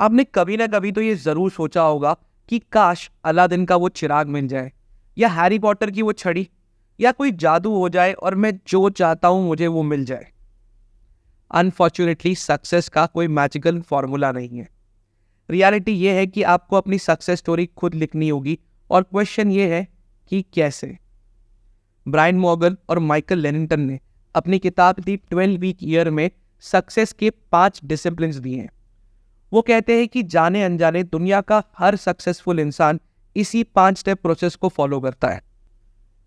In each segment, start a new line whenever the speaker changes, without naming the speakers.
आपने कभी ना कभी तो ये ज़रूर सोचा होगा कि काश अलादीन का वो चिराग मिल जाए, या हैरी पॉटर की वो छड़ी, या कोई जादू हो जाए और मैं जो चाहता हूँ मुझे वो मिल जाए। अनफॉर्चुनेटली सक्सेस का कोई मैजिकल फॉर्मूला नहीं है। रियलिटी ये है कि आपको अपनी सक्सेस स्टोरी खुद लिखनी होगी, और क्वेश्चन ये है कि कैसे। ब्रायन मॉर्गन और माइकल लेनिंगटन ने अपनी किताब दी 12 वीक ईयर में सक्सेस के 5 डिसिप्लिन्स दिए हैं। वो कहते हैं कि जाने अनजाने दुनिया का हर सक्सेसफुल इंसान इसी 5 स्टेप प्रोसेस को फॉलो करता है।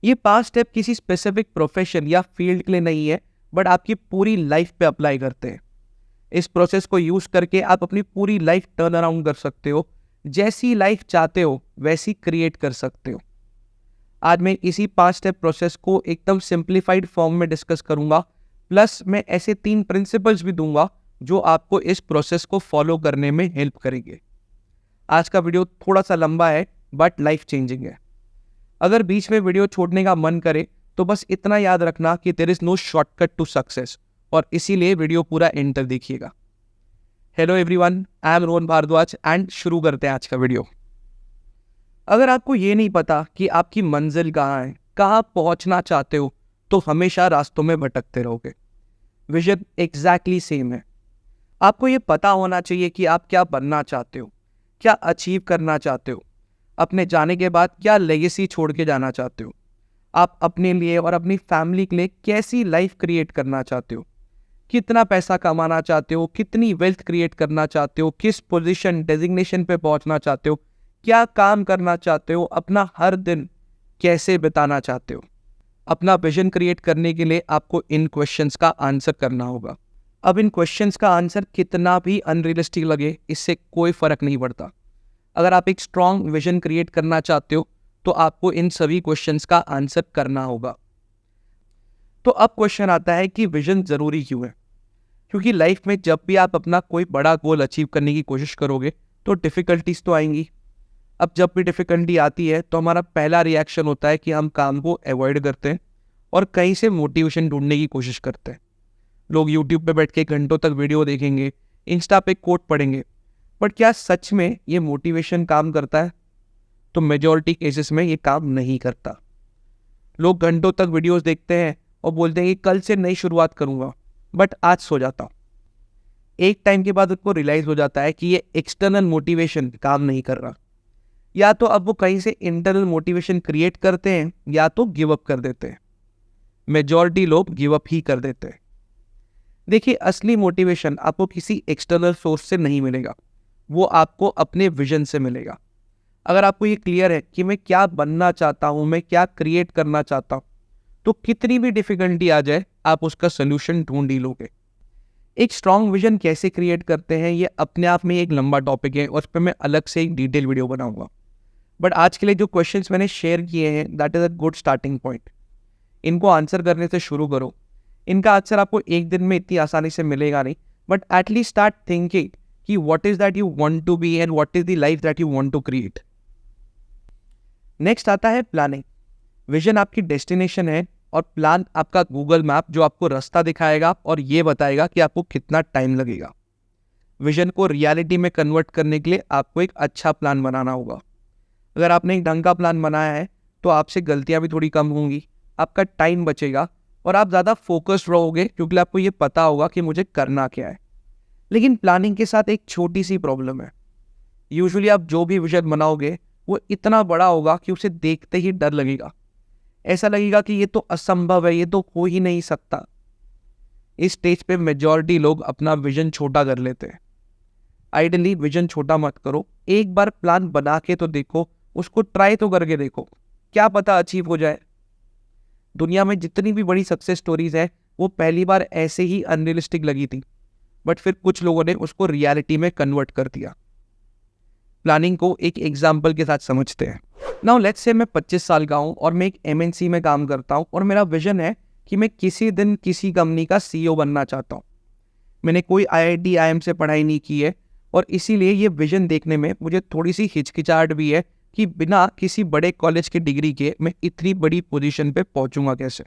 ये 5 स्टेप किसी स्पेसिफिक प्रोफेशन या फील्ड के लिए नहीं है, बट आपकी पूरी लाइफ पे अप्लाई करते हैं। इस प्रोसेस को यूज करके आप अपनी पूरी लाइफ टर्न अराउंड कर सकते हो। जैसी लाइफ चाहते हो वैसी क्रिएट कर सकते हो। आज मैं इसी 5 स्टेप प्रोसेस को एकदम सिंप्लीफाइड फॉर्म में डिस्कस करूंगा, प्लस मैं ऐसे 3 प्रिंसिपल्स भी दूंगा जो आपको इस प्रोसेस को फॉलो करने में हेल्प करेंगे। आज का वीडियो थोड़ा सा लंबा है बट लाइफ चेंजिंग है। अगर बीच में वीडियो छोड़ने का मन करे तो बस इतना याद रखना कि there is no shortcut to success, और इसीलिए वीडियो पूरा एंड तक देखिएगा। Hello everyone, I am Rohan Bhardwaj and शुरू करते हैं आज का वीडियो। अगर आपको ये नहीं पता कि आपकी मंजिल कहाँ है, कहाँ पहुँचना चाहते हो, तो हमेशा रास्तों में भटकते रहोगे। विजन एग्जैक्टली सेम है। आपको ये पता होना चाहिए कि आप क्या बनना चाहते हो, क्या अचीव करना चाहते हो, अपने जाने के बाद क्या लेगेसी छोड़ के जाना चाहते हो, आप अपने लिए और अपनी फैमिली के लिए कैसी लाइफ क्रिएट करना चाहते हो, कितना पैसा कमाना चाहते हो, कितनी वेल्थ क्रिएट करना चाहते हो, किस पोजीशन डेजिग्नेशन पे पहुंचना चाहते हो, क्या काम करना चाहते हो, अपना हर दिन कैसे बिताना चाहते हो। अपना विजन क्रिएट करने के लिए आपको इन क्वेश्चंस का आंसर करना होगा। अब इन क्वेश्चंस का आंसर कितना भी अनरियलिस्टिक लगे, इससे कोई फर्क नहीं पड़ता। अगर आप एक स्ट्रॉन्ग विजन क्रिएट करना चाहते हो तो आपको इन सभी क्वेश्चंस का आंसर करना होगा। तो अब क्वेश्चन आता है कि विजन जरूरी क्यों है? क्योंकि लाइफ में जब भी आप अपना कोई बड़ा गोल अचीव करने की कोशिश करोगे तो डिफिकल्टीज तो आएंगी। अब जब भी डिफिकल्टी आती है तो हमारा पहला रिएक्शन होता है कि हम काम को अवॉइड करते हैं और कहीं से मोटिवेशन ढूंढने की कोशिश करते हैं। लोग यूट्यूब पे बैठ के घंटों तक वीडियो देखेंगे, इंस्टा पे कोट पढ़ेंगे, बट क्या सच में ये मोटिवेशन काम करता है? तो मेजॉरिटी केसेस में ये काम नहीं करता। लोग घंटों तक वीडियोस देखते हैं और बोलते हैं कि कल से नई शुरुआत करूंगा, बट आज सो जाता हूँ। एक टाइम के बाद उनको रियलाइज हो जाता है कि ये एक्सटर्नल मोटिवेशन काम नहीं कर रहा। या तो अब वो कहीं से इंटरनल मोटिवेशन क्रिएट करते हैं या तो गिव अप कर देते हैं। मेजॉरिटी लोग गिव अप ही कर देते हैं। देखिए, असली मोटिवेशन आपको किसी एक्सटर्नल सोर्स से नहीं मिलेगा, वो आपको अपने विजन से मिलेगा। अगर आपको ये क्लियर है कि मैं क्या बनना चाहता हूँ, मैं क्या क्रिएट करना चाहता हूँ, तो कितनी भी डिफिकल्टी आ जाए आप उसका सोल्यूशन ढूंढ ही लोगे। एक स्ट्रॉन्ग विजन कैसे क्रिएट करते हैं ये अपने आप में एक लंबा टॉपिक है और उस पर मैं अलग से एक डिटेल वीडियो बनाऊंगा। बट आज के लिए जो क्वेश्चंस मैंने शेयर किए हैं that is a good starting point. इनको आंसर करने से शुरू करो। इनका आंसर आपको एक दिन में इतनी आसानी से मिलेगा नहीं, बट एटलीस्ट स्टार्ट थिंकिंग कि what is that you want to be and what is the life that you want to create. Next आता है प्लानिंग। विजन आपकी डेस्टिनेशन है और प्लान आपका गूगल मैप जो आपको रास्ता दिखाएगा और ये बताएगा कि आपको कितना टाइम लगेगा। विजन को रियलिटी में कन्वर्ट करने के लिए आपको एक अच्छा प्लान बनाना होगा। अगर आपने एक ढंग का प्लान बनाया है तो आपसे गलतियां भी थोड़ी कम होंगी, आपका टाइम बचेगा और आप ज़्यादा फोकस्ड रहोगे क्योंकि आपको ये पता होगा कि मुझे करना क्या है। लेकिन प्लानिंग के साथ एक छोटी सी प्रॉब्लम है। यूजुअली आप जो भी विजन बनाओगे वो इतना बड़ा होगा कि उसे देखते ही डर लगेगा। ऐसा लगेगा कि ये तो असंभव है, ये तो हो ही नहीं सकता। इस स्टेज पे मेजॉरिटी लोग अपना विजन छोटा कर लेते हैं। आइडियली विजन छोटा मत करो, एक बार प्लान बना के तो देखो, उसको ट्राई तो करके देखो, क्या पता अचीव हो जाए। दुनिया में जितनी भी बड़ी सक्सेस स्टोरीज है वो पहली बार ऐसे ही अनरियलिस्टिक लगी थी, बट फिर कुछ लोगों ने उसको रियलिटी में कन्वर्ट कर दिया। प्लानिंग को एक एग्जाम्पल के साथ समझते हैं। नाउ लेट्स से मैं 25 साल का हूँ और मैं एक MNC में काम करता हूँ और मेरा विजन है कि मैं किसी दिन किसी कंपनी का CEO बनना चाहता हूँ। मैंने कोई IIT IIM से पढ़ाई नहीं की है और इसीलिए ये विजन देखने में मुझे थोड़ी सी हिचकिचाहट भी है कि बिना किसी बड़े कॉलेज की डिग्री के मैं इतनी बड़ी पोजीशन पे पहुंचूंगा कैसे।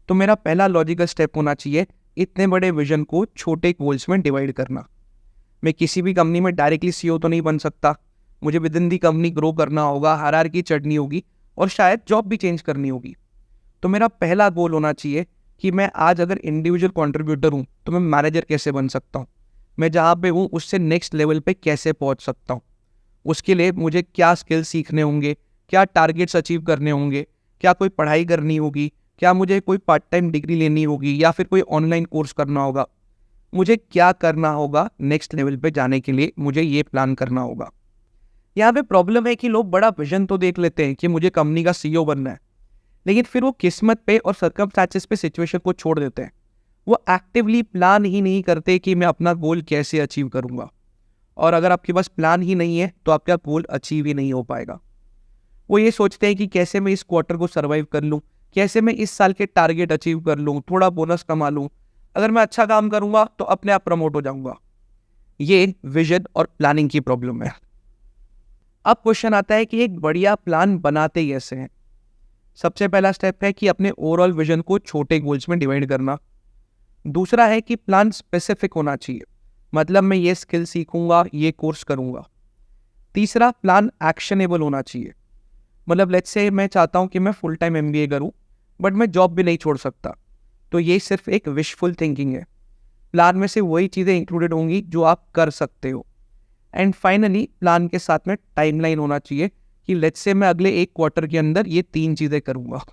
तो मेरा पहला लॉजिकल स्टेप होना चाहिए इतने बड़े विजन को छोटे गोल्स में डिवाइड करना। मैं किसी भी कंपनी में डायरेक्टली सीईओ तो नहीं बन सकता, मुझे with in the company grow करना होगा, हायरार्की चढ़नी होगी और शायद जॉब भी चेंज करनी होगी। तो मेरा पहला गोल होना चाहिए कि मैं आज अगर इंडिविजुअल कंट्रीब्यूटर हूँ तो मैं मैनेजर कैसे बन सकता हूँ, मैं जहाँ पे हूँ उससे नेक्स्ट लेवल पे कैसे पहुँच सकता हूँ। उसके लिए मुझे क्या स्किल्स सीखने होंगे, क्या टारगेट्स अचीव करने होंगे, क्या कोई पढ़ाई करनी होगी, क्या मुझे कोई पार्ट टाइम डिग्री लेनी होगी या फिर कोई ऑनलाइन कोर्स करना होगा, मुझे क्या करना होगा नेक्स्ट लेवल पे जाने के लिए, मुझे ये प्लान करना होगा। यहाँ पे प्रॉब्लम है कि लोग बड़ा विजन तो देख लेते हैं कि मुझे कंपनी का सीईओ बनना है, लेकिन फिर वो किस्मत पे और सर्कमस्टेंसेस पे सिचुएशन को छोड़ देते हैं। वो एक्टिवली प्लान ही नहीं करते कि मैं अपना गोल कैसे अचीव करूँगा। और अगर आपके पास प्लान ही नहीं है तो आपका गोल अचीव ही नहीं हो पाएगा। वो ये सोचते हैं कि कैसे मैं इस क्वार्टर को सर्वाइव कर लूँ, कैसे मैं इस साल के टारगेट अचीव कर लूँ, थोड़ा बोनस कमा लूँ, अगर मैं अच्छा काम करूँगा तो अपने आप प्रमोट हो जाऊँगा। ये विजन और प्लानिंग की प्रॉब्लम है। अब क्वेश्चन आता है कि एक बढ़िया प्लान बनाते कैसे हैं। सबसे पहला स्टेप है कि अपने ओवरऑल विजन को छोटे गोल्स में डिवाइड करना। दूसरा है कि प्लान स्पेसिफिक होना चाहिए, मतलब मैं ये स्किल सीखूंगा, ये कोर्स करूंगा। तीसरा, प्लान एक्शनेबल होना चाहिए, मतलब लेट्स से मैं चाहता हूं कि मैं फुल टाइम एमबीए करूं बट मैं जॉब भी नहीं छोड़ सकता, तो ये सिर्फ एक विशफुल थिंकिंग है। प्लान में से वही चीज़ें इंक्लूडेड होंगी जो आप कर सकते हो। एंड फाइनली प्लान के साथ में टाइमलाइन होना चाहिए कि लेट्स से मैं अगले एक क्वार्टर के अंदर ये 3 चीज़ें करूँगा।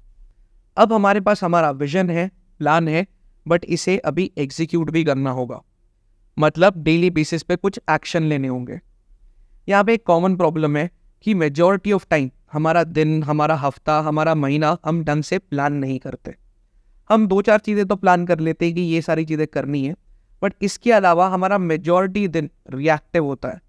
अब हमारे पास हमारा विजन है, प्लान है, बट इसे अभी एग्जीक्यूट भी करना होगा, मतलब डेली बेसिस पे कुछ एक्शन लेने होंगे। यहाँ पे एक कॉमन प्रॉब्लम है कि मेजॉरिटी ऑफ टाइम हमारा दिन, हमारा हफ्ता, हमारा महीना हम ढंग से प्लान नहीं करते। हम 2-4 चीज़ें तो प्लान कर लेते हैं कि ये सारी चीज़ें करनी है, बट इसके अलावा हमारा मेजॉरिटी दिन रिएक्टिव होता है,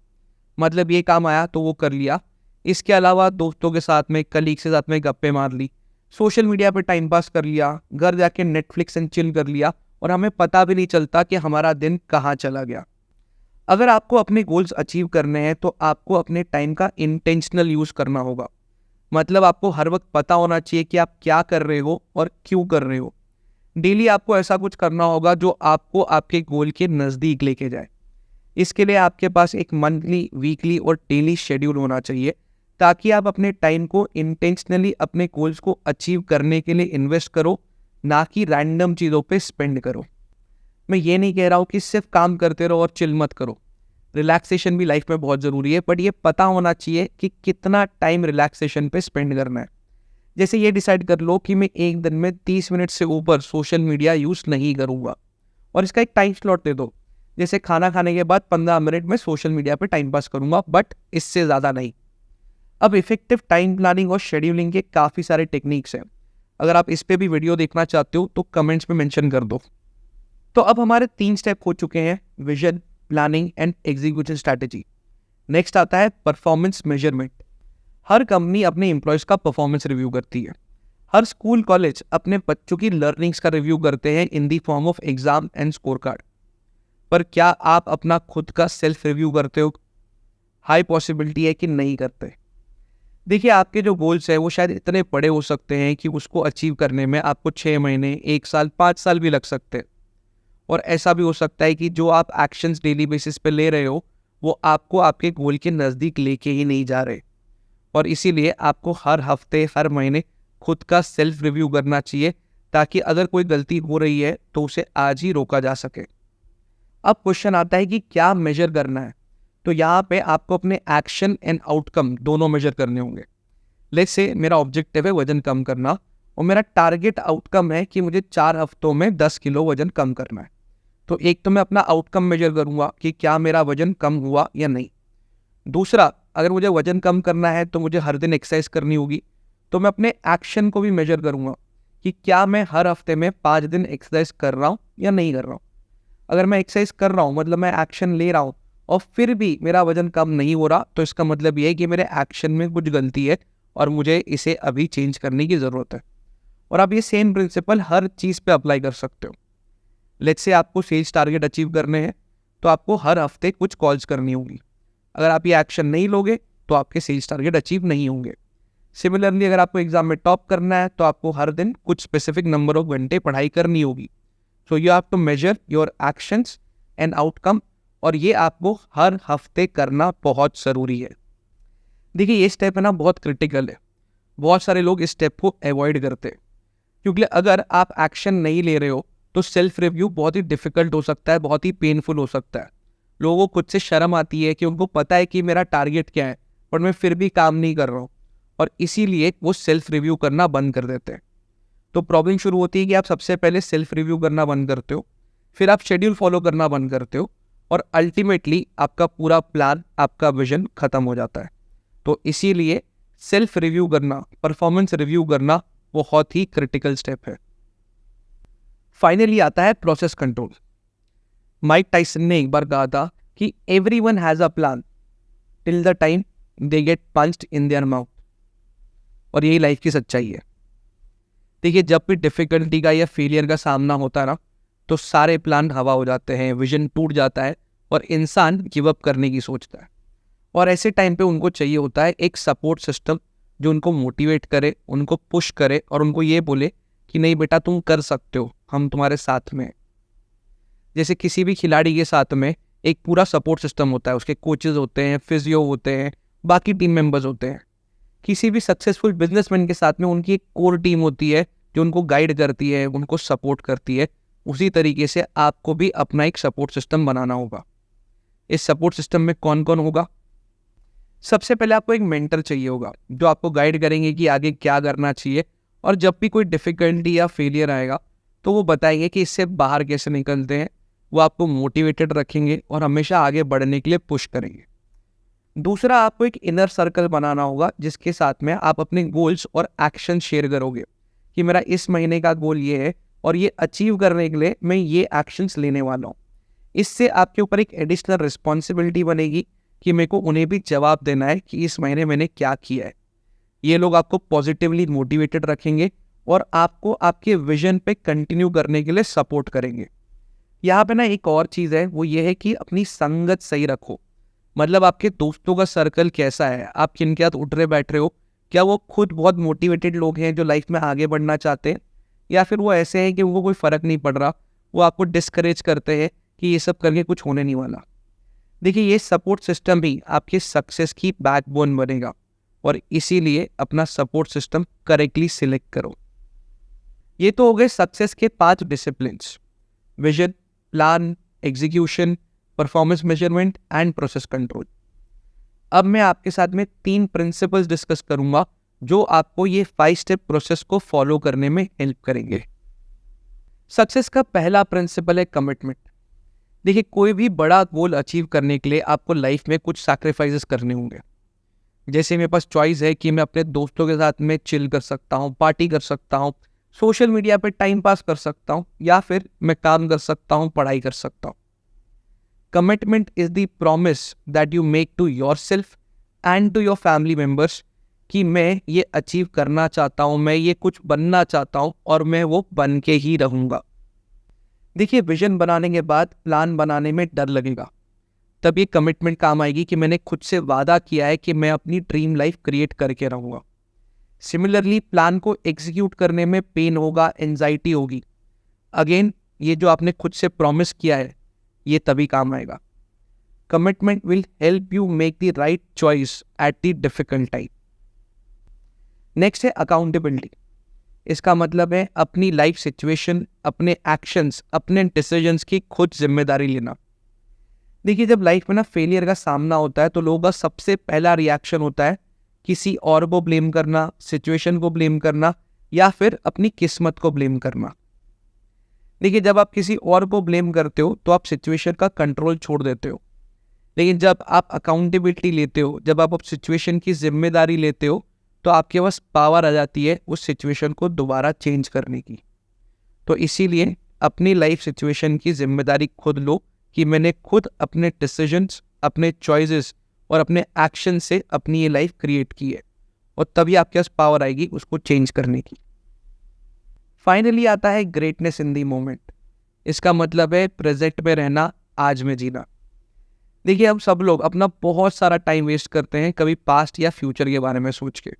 मतलब ये काम आया तो वो कर लिया। इसके अलावा दोस्तों के साथ में, कलीग के साथ में गप्पे मार ली, सोशल मीडिया पे टाइम पास कर लिया, घर जाके नेटफ्लिक्स एंड चिल कर लिया और हमें पता भी नहीं चलता कि हमारा दिन कहाँ चला गया। अगर आपको अपने गोल्स अचीव करने हैं तो आपको अपने टाइम का इंटेंशनल यूज़ करना होगा, मतलब आपको हर वक्त पता होना चाहिए कि आप क्या कर रहे हो और क्यों कर रहे हो। डेली आपको ऐसा कुछ करना होगा जो आपको आपके गोल के नज़दीक लेके जाए। इसके लिए आपके पास एक मंथली, वीकली और डेली शेड्यूल होना चाहिए ताकि आप अपने टाइम को इंटेंशनली अपने गोल्स को अचीव करने के लिए इन्वेस्ट करो, ना कि रैंडम चीज़ों पे स्पेंड करो। मैं ये नहीं कह रहा हूँ कि सिर्फ काम करते रहो और चिल मत करो, रिलैक्सेशन भी लाइफ में बहुत ज़रूरी है, बट ये पता होना चाहिए कि कितना टाइम रिलैक्सेशन पे स्पेंड करना है। जैसे ये डिसाइड कर लो कि मैं एक दिन में 30 मिनट से ऊपर सोशल मीडिया यूज़ नहीं करूँगा और इसका एक टाइम स्लॉट दे दो, जैसे खाना खाने के बाद 15 मिनट में सोशल मीडिया पे टाइम पास करूँगा, बट इससे ज़्यादा नहीं। अब इफेक्टिव टाइम प्लानिंग और शेड्यूलिंग के काफ़ी सारे टेक्निक्स हैं, अगर आप इस पे भी वीडियो देखना चाहते हो तो कमेंट्स में मेंशन कर दो। तो अब हमारे 3 स्टेप हो चुके हैं, vision, planning and execution strategy. Next आता है परफॉर्मेंस मेजरमेंट। हर कंपनी अपने एम्प्लॉयज़ का परफॉर्मेंस रिव्यू करती है। हर स्कूल कॉलेज अपने बच्चों की लर्निंग्स का रिव्यू करते हैं in the form of exam and scorecard. पर क्या आप अपना खुद का सेल्फ रिव्यू करते हो? हाई पॉसिबिलिटी है कि नहीं करते। देखिए, आपके जो गोल्स हैं वो शायद इतने बड़े हो सकते हैं कि उसको अचीव करने में आपको 6 महीने, 1 साल, 5 साल भी लग सकते हैं। और ऐसा भी हो सकता है कि जो आप एक्शंस डेली बेसिस पे ले रहे हो वो आपको आपके गोल के नज़दीक लेके ही नहीं जा रहे। और इसीलिए आपको हर हफ्ते, हर महीने खुद का सेल्फ रिव्यू करना चाहिए ताकि अगर कोई गलती हो रही है तो उसे आज ही रोका जा सके। अब क्वेश्चन आता है कि क्या मेजर करना है। तो यहाँ पे आपको अपने एक्शन एंड आउटकम दोनों मेजर करने होंगे। लेट्स से मेरा ऑब्जेक्टिव है वजन कम करना और मेरा टारगेट आउटकम है कि मुझे 4 हफ्तों में 10 किलो वजन कम करना है। तो एक तो मैं अपना आउटकम मेजर करूँगा कि क्या मेरा वजन कम हुआ या नहीं। दूसरा, अगर मुझे वजन कम करना है तो मुझे हर दिन एक्सरसाइज करनी होगी, तो मैं अपने एक्शन को भी मेजर करूँगा कि क्या मैं हर हफ्ते में 5 दिन एक्सरसाइज कर रहा हूँ या नहीं कर रहा हूँ। अगर मैं एक्सरसाइज कर रहा हूँ, मतलब मैं एक्शन ले रहा हूँ और फिर भी मेरा वजन कम नहीं हो रहा, तो इसका मतलब ये है कि मेरे एक्शन में कुछ गलती है और मुझे इसे अभी चेंज करने की ज़रूरत है। और आप ये सेम प्रिंसिपल हर चीज़ पे अप्लाई कर सकते हो। लेट्स से आपको सेल्स टारगेट अचीव करने हैं तो आपको हर हफ्ते कुछ कॉल्स करनी होगी। अगर आप ये एक्शन नहीं लोगे तो आपके सेल्स टारगेट अचीव नहीं होंगे। सिमिलरली, अगर आपको एग्जाम में टॉप करना है तो आपको हर दिन कुछ स्पेसिफिक नंबर ऑफ घंटे पढ़ाई करनी होगी। So you have to measure your actions and outcome और ये आपको हर हफ्ते करना बहुत ज़रूरी है। देखिए ये स्टेप है ना बहुत क्रिटिकल है। बहुत सारे लोग इस स्टेप को अवॉइड करते हैं, क्योंकि अगर आप एक्शन नहीं ले रहे हो तो सेल्फ रिव्यू बहुत ही डिफिकल्ट हो सकता है, बहुत ही पेनफुल हो सकता है। लोगों को खुद से शर्म आती है कि उनको पता है कि मेरा टारगेट क्या है, पर मैं फिर भी काम नहीं कर रहा हूँ, और इसीलिए वो सेल्फ रिव्यू करना बंद कर देते हैं। तो प्रॉब्लम शुरू होती है कि आप सबसे पहले सेल्फ रिव्यू करना बंद करते हो, फिर आप शेड्यूल फॉलो करना बंद करते हो, और अल्टीमेटली आपका पूरा प्लान, आपका विजन खत्म हो जाता है। तो इसीलिए सेल्फ रिव्यू करना, परफॉर्मेंस रिव्यू करना बहुत ही क्रिटिकल स्टेप है। फाइनली आता है प्रोसेस कंट्रोल। माइक टाइसन ने एक बार कहा था कि everyone has a plan till the time they get punched in their mouth, और यही लाइफ की सच्चाई है। देखिए जब भी डिफिकल्टी का या फेलियर का सामना होता है ना, तो सारे प्लान हवा हो जाते हैं, विजन टूट जाता है, और इंसान गिव अप करने की सोचता है। और ऐसे टाइम पे उनको चाहिए होता है एक सपोर्ट सिस्टम जो उनको मोटिवेट करे, उनको पुश करे, और उनको ये बोले कि नहीं बेटा तुम कर सकते हो, हम तुम्हारे साथ में हैं। जैसे किसी भी खिलाड़ी के साथ में एक पूरा सपोर्ट सिस्टम होता है, उसके कोचेज होते हैं, फिजियो होते हैं, बाकी टीम मेंबर्स होते हैं। किसी भी सक्सेसफुल बिजनेसमैन के साथ में उनकी एक कोर टीम होती है जो उनको गाइड करती है, उनको सपोर्ट करती है। उसी तरीके से आपको भी अपना एक सपोर्ट सिस्टम बनाना होगा। इस सपोर्ट सिस्टम में कौन कौन होगा? सबसे पहले आपको एक मेंटर चाहिए होगा जो आपको गाइड करेंगे कि आगे क्या करना चाहिए, और जब भी कोई डिफिकल्टी या फेलियर आएगा तो वो बताएंगे कि इससे बाहर कैसे निकलते हैं। वो आपको मोटिवेटेड रखेंगे और हमेशा आगे बढ़ने के लिए पुश करेंगे। दूसरा, आपको एक इनर सर्कल बनाना होगा जिसके साथ में आप अपने गोल्स और एक्शन शेयर करोगे कि मेरा इस महीने का गोल ये है और ये अचीव करने के लिए मैं ये एक्शंस लेने वाला हूँ। इससे आपके ऊपर एक एडिशनल रिस्पॉन्सिबिलिटी बनेगी कि मेरे को उन्हें भी जवाब देना है कि इस महीने मैंने क्या किया है। ये लोग आपको पॉजिटिवली मोटिवेटेड रखेंगे और आपको आपके विजन पे कंटिन्यू करने के लिए सपोर्ट करेंगे। यहाँ पे ना एक और चीज़ है, वो ये है कि अपनी संगत सही रखो। मतलब आपके दोस्तों का सर्कल कैसा है, आप किन के साथ उठ रहे बैठ रहे हो, क्या वो खुद बहुत मोटिवेटेड लोग हैं जो लाइफ में आगे बढ़ना चाहते हैं, या फिर वो ऐसे हैं कि उनको कोई फ़र्क नहीं पड़ रहा, वो आपको डिस्करेज करते हैं कि ये सब करके कुछ होने नहीं वाला। देखिए ये सपोर्ट सिस्टम भी आपके सक्सेस की बैकबोन बनेगा, और इसीलिए अपना सपोर्ट सिस्टम करेक्टली सिलेक्ट करो। ये तो हो गए सक्सेस के 5 disciplines: vision, plan, execution, performance measurement and process control. अब मैं आपके साथ में 3 प्रिंसिपल्स डिस्कस करूंगा जो आपको ये 5 स्टेप प्रोसेस को फॉलो करने में हेल्प करेंगे। सक्सेस का पहला प्रिंसिपल है कमिटमेंट। देखिए कोई भी बड़ा गोल अचीव करने के लिए आपको लाइफ में कुछ सैक्रिफाइसेस करने होंगे। जैसे मेरे पास चॉइस है कि मैं अपने दोस्तों के साथ में चिल कर सकता हूँ, पार्टी कर सकता हूँ, सोशल मीडिया पे टाइम पास कर सकता हूँ, या फिर मैं काम कर सकता हूँ, पढ़ाई कर सकता हूँ। Commitment is the promise that you make to yourself and to your family members कि मैं ये अचीव करना चाहता हूँ, मैं ये कुछ बनना चाहता हूँ और मैं वो बन के ही रहूँगा। देखिए विजन बनाने के बाद प्लान बनाने में डर लगेगा, तब ये कमिटमेंट काम आएगी कि मैंने खुद से वादा किया है कि मैं अपनी ड्रीम लाइफ क्रिएट करके रहूँगा। सिमिलरली प्लान को एग्जीक्यूट करने में पेन होगा, एंजाइटी होगी। अगेन ये जो आपने खुद से प्रॉमिस किया है ये तभी काम आएगा। Commitment will help you make the right choice at the difficult time. Next है अकाउंटेबिलिटी। इसका मतलब है अपनी लाइफ सिचुएशन, अपने एक्शंस, अपने डिसीजंस की खुद जिम्मेदारी लेना। देखिए जब लाइफ में ना फेलियर का सामना होता है तो लोगों का सबसे पहला रिएक्शन होता है किसी और को ब्लेम करना, सिचुएशन को ब्लेम करना, या फिर अपनी किस्मत को ब्लेम करना। देखिए जब आप किसी और को ब्लेम करते हो तो आप सिचुएशन का कंट्रोल छोड़ देते हो, लेकिन जब आप अकाउंटेबिलिटी लेते हो, जब आप सिचुएशन की जिम्मेदारी लेते हो, तो आपके पास पावर आ जाती है उस सिचुएशन को दोबारा चेंज करने की। तो इसीलिए अपनी लाइफ सिचुएशन की जिम्मेदारी खुद लो कि मैंने खुद अपने डिसीजंस, अपने चॉइसेस और अपने एक्शन से अपनी ये लाइफ क्रिएट की है, और तभी आपके पास पावर आएगी उसको चेंज करने की। फाइनली आता है ग्रेटनेस इन दी मोमेंट। इसका मतलब है प्रेजेंट में रहना, आज में जीना। देखिए हम सब लोग अपना बहुत सारा टाइम वेस्ट करते हैं कभी पास्ट या फ्यूचर के बारे में सोच के।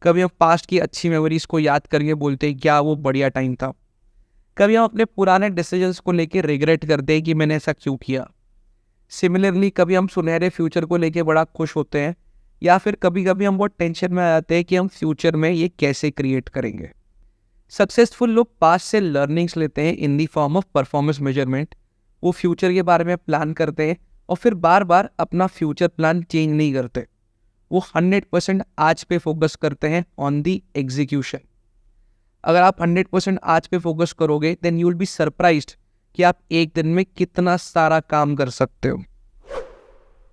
कभी हम पास्ट की अच्छी मेमोरीज को याद करके बोलते हैं क्या वो बढ़िया टाइम था। कभी हम अपने पुराने डिसीजंस को लेकर रिग्रेट करते हैं कि मैंने ऐसा क्यों किया। सिमिलरली कभी हम सुनहरे फ्यूचर को लेके बड़ा खुश होते हैं, या फिर कभी कभी हम बहुत टेंशन में आ जाते हैं कि हम फ्यूचर में ये कैसे क्रिएट करेंगे। सक्सेसफुल लोग पास्ट से लर्निंग्स लेते हैं in the form of performance measurement. वो फ्यूचर के बारे में प्लान करते हैं और फिर बार बार अपना फ्यूचर प्लान चेंज नहीं करते। वो 100% आज पे फोकस करते हैं ऑन दी एग्जीक्यूशन। अगर आप 100% आज पे फोकस करोगे then you will be surprised कि आप एक दिन में कितना सारा काम कर सकते हो।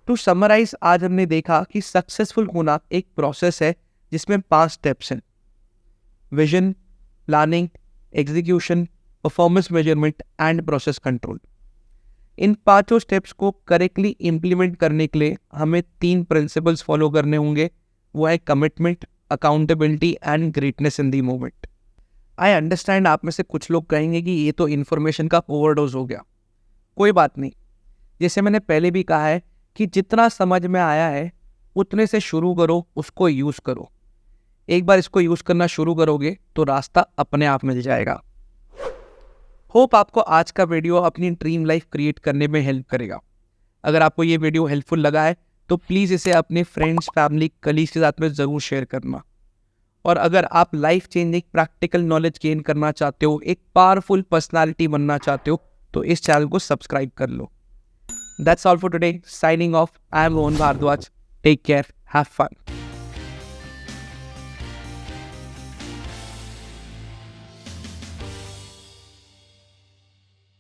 टू समराइज, आज हमने देखा कि सक्सेसफुल होना एक प्रोसेस है जिसमें 5 स्टेप्स हैं: vision, planning, execution, performance measurement and process control. In 5 steps को करेक्टली इम्प्लीमेंट करने के लिए हमें 3 प्रिंसिपल्स फॉलो करने होंगे। वो है commitment, accountability and greatness in the moment. I understand, आप में से कुछ लोग कहेंगे कि ये तो इन्फॉर्मेशन का ओवरडोज हो गया। कोई बात नहीं, जैसे मैंने पहले भी कहा है कि जितना समझ में आया है उतने से शुरू करो, उसको यूज़ करो। एक बार इसको यूज़ करना शुरू करोगे तो रास्ता अपने आप मिल जाएगा। होप आपको आज का वीडियो अपनी ड्रीम लाइफ क्रिएट करने में हेल्प करेगा। अगर आपको ये वीडियो हेल्पफुल लगा है तो प्लीज़ इसे अपने फ्रेंड्स, फैमिली, कलीग्स के साथ में ज़रूर शेयर करना। और अगर आप life changing practical knowledge gain करना चाहते हो, एक पावरफुल पर्सनालिटी बनना चाहते हो, तो इस चैनल को सब्सक्राइब कर लो। That's all for today, signing off. I am Rohan Bhardwaj. Take care, have fun.